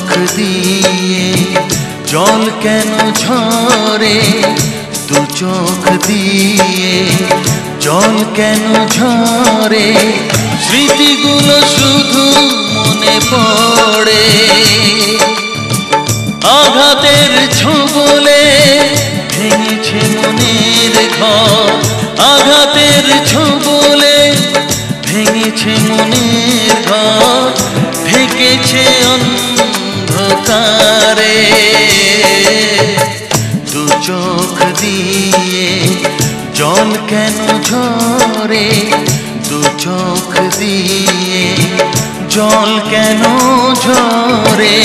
চোখ দিয়ে জল কেন ঝরে, দু চোখ দিয়ে জল কেন ঝরে, স্মৃতিগুলো শুধু মনে পড়ে। আঘাতের ছোবলে ভেঙেছে মনের ঘর, আঘাতের ছোবলে ভেঙেছে মনের ঘর, ঢেকেছে অন্ধকারে। দু চোখ দিয়ে জল কেন ঝরে, দু চোখ দিয়ে জল কেন ঝরে।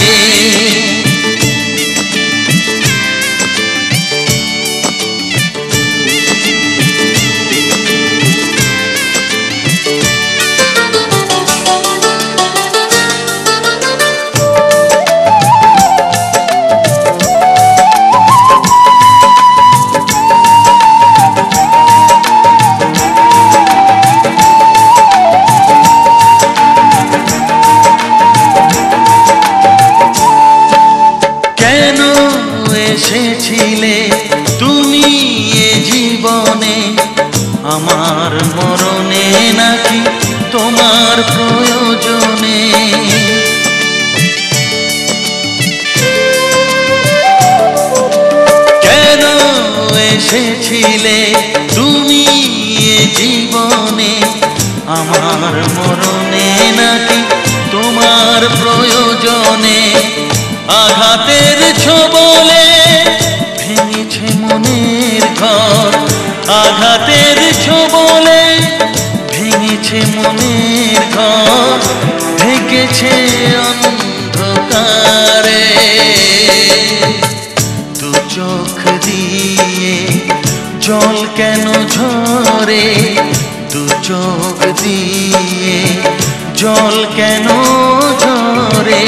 এসেছিলে তুমি এ জীবনে, আমার মরণে নাকি তোমার প্রয়োজনে। কেন এসেছিলে তুমি এ জীবনে, আমার মরণে নাকি তোমার প্রয়োজনে। আঘাতের ছোবলে ভেঙেছে মনের ঘর, আঘাতের ছোবলে ভেঙেছে মনের ঘর, ঢেকেছে অন্ধকারে। দু চোখ দিয়ে জল কেন ঝরে, দু চোখ দিয়ে জল কেন ঝরে।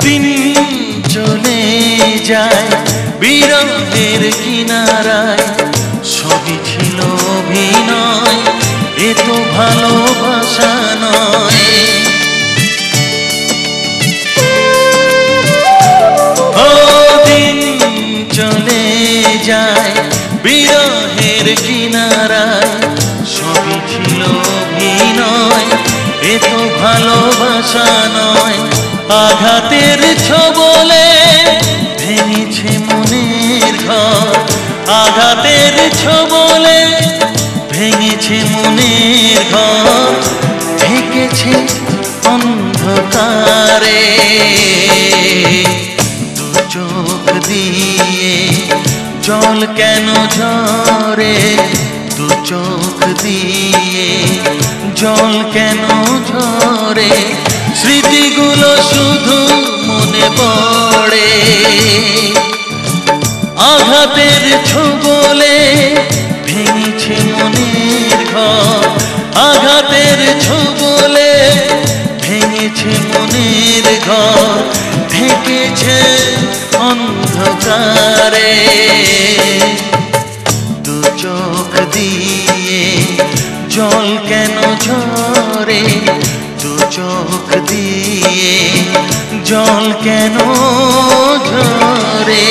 দিন চলে যায় বিরহের কিনারায়, সবই ছিল অভিনয়, এ তো ভালোবাসা নয়। ও দিন চলে যায় বিরহের কিনারায়, সবই ছিল অভিনয়, এ তো ভালোবাসা নয়। আঘাতের ছোবলে ভেঙেছে মনের ঘর, আঘাতের ছোবলে ভেঙেছে মনের ঘর, ঢেকেছে অন্ধকারে। দু চোখ দিয়ে জল কেন ঝরে, দু চোখ দিয়ে জল কেন ঝরে, স্মৃতিগুলো শুধু মনে পড়ে। আঘাতের ছোবলে ভেঙেছে মনের ঘর, আঘাতের ছোবলে ভেঙেছে মনের ঘর, ঢেকেছে অন্ধকারে। দু চোখ দিয়ে জল কেন ঝরে, দু চোখ দিয়ে জল কেন ঝরে।